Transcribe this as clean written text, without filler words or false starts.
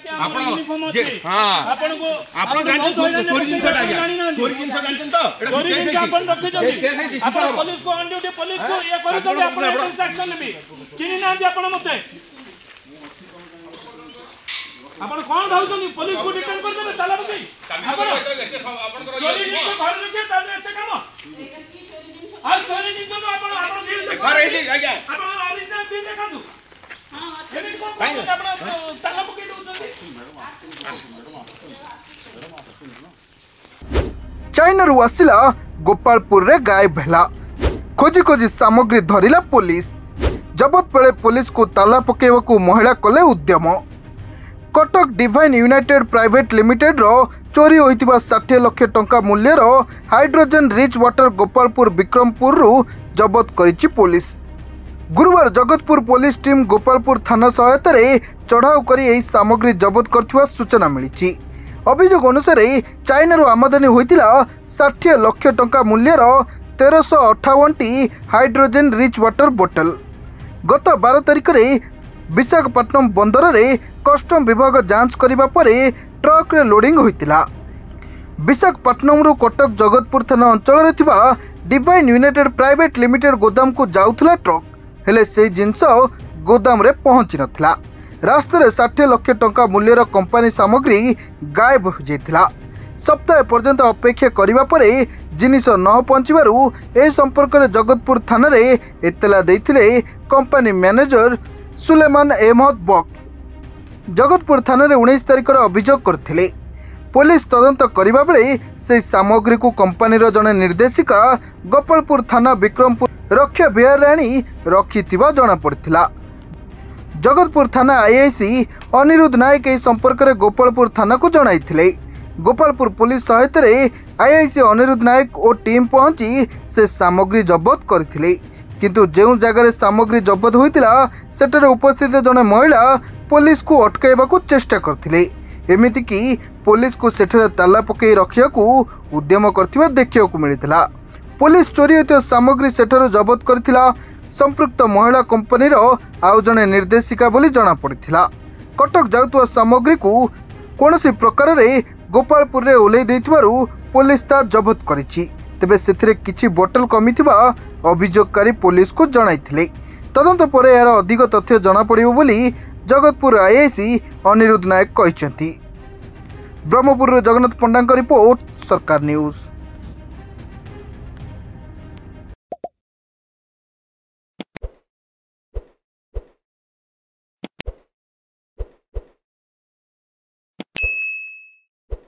आपण जे हां आपण को आपण जानते चोरी जिंस चोरी जिंस जानते तो चोरी जिंस आपण रखे जल्दी आपण पुलिस को ऑन ड्यूटी पुलिस को ये करू तो आपण इंस्ट्रक्शन भी चिनी ना जे आपण मते आपण कोन भाउछनी पुलिस को डिटेन कर देबे ताला पकई आपण चोरी जिंस घर रखे ताले एते काम आ चोरी जिंस आपण आपण बिल अरे जी आज्ञा आपण ओरिजिनल बिल देखांतु हां एबे को आपण ताला पकई दउछनी चाइनारू आसिला गोपालपुर रे गायब भेला खोजी खोजी सामग्री धरिला पुलिस जबत बेले पुलिस को ताला पकेवाकू महिला कले उद्यम Cuttack divine united private limited रो चोरी होइतिबा 60 लाख टंका मूल्यर hydrogen rich water Gopalpur Bikrampur रु जबत करिछि पुलिस गुरुवार जगतपुर पुलिस टीम गोपालपुर थाना सहायता रे चढ़ाऊ करी एही सामग्री जबत करथिबा सूचना मिलिछि अभियोग अनुसार चाइनारू आमदानी होइतिला 60 लाख टंका मूल्यर 1358 टी हाइड्रोजन रिच वाटर बोतल गत 12 तारिख रे विशाखापट्टनम बंदर रे कस्टम विभाग जांच करिबा परे ट्रक रे लोडिंग होइतिला विशाखापट्टनम रु कटक जगतपुर थाना अंचल रे थिबा डिवाइन यूनाइटेड प्राइवेट लिमिटेड गोदाम को जाउथला ट्रक हेले से जिंस गोदाम रे पहुंची नथिला रास्ता 60 लाख टंका मूल्यर कंपनी सामग्री गायब हो जाइथिला सप्ताह पर्यंत अपेक्षा करिबा परे जिनिस न पहुंचबारु ए संपर्क रे जगतपुर थाना रे एतला दैथिले कंपनी मैनेजर सुलेमान अहमद बक्स जगतपुर थाना रे 19 तारिख रे अभियोग करथिले पुलिस तदंत करिबा बेले से सामग्री को कंपनी रो जने निर्देशिका गोपालपुर थाना विक्रमपुर रक्षा बिहार राणी रखिथिबा जणा पड़थिला जगतपुर थाना आईआईसी अनिरुद्ध नायक ए संपर्क में गोपालपुर थाना को जणाइथिले गोपालपुर पुलिस सहायता रे आईआईसी अनिरुद्ध नायक और टीम पहुंची से सामग्री जबत करथिले किंतु जेउ जगह सामग्री जबत होइतिला सेटर उपस्थित जने महिला पुलिस को अटकाइबा को चेष्टा करथिले एमिति की पुलिस को सेठरे ताला पकई रखिया को उद्यम करथिबा देखिया को मिलितिला पुलिस चोरी होइतो सामग्री सेठर जबत करथिला संपृक्त महिला कंपनी आउ जने निर्देशिका बोली जना पड़िथिला कटक जाउतुआ सामग्री को कोनोसी प्रकार रे गोपालपुर रे ओलै दैथिबारु पुलिस ता जबत करिछि तेबे सेथिरे किछि बोतल कमिथिबा अभियोगकारी पुलिस को जणाइथिले तदंत परे यार अधिक तथ्य जना पड़िबो बोली जगतपुर आईआईसी अनिरुद्ध नायक कहिसेंती ब्रह्मपुर जगन्नाथ पंडा रिपोर्ट सरकार न्यूज।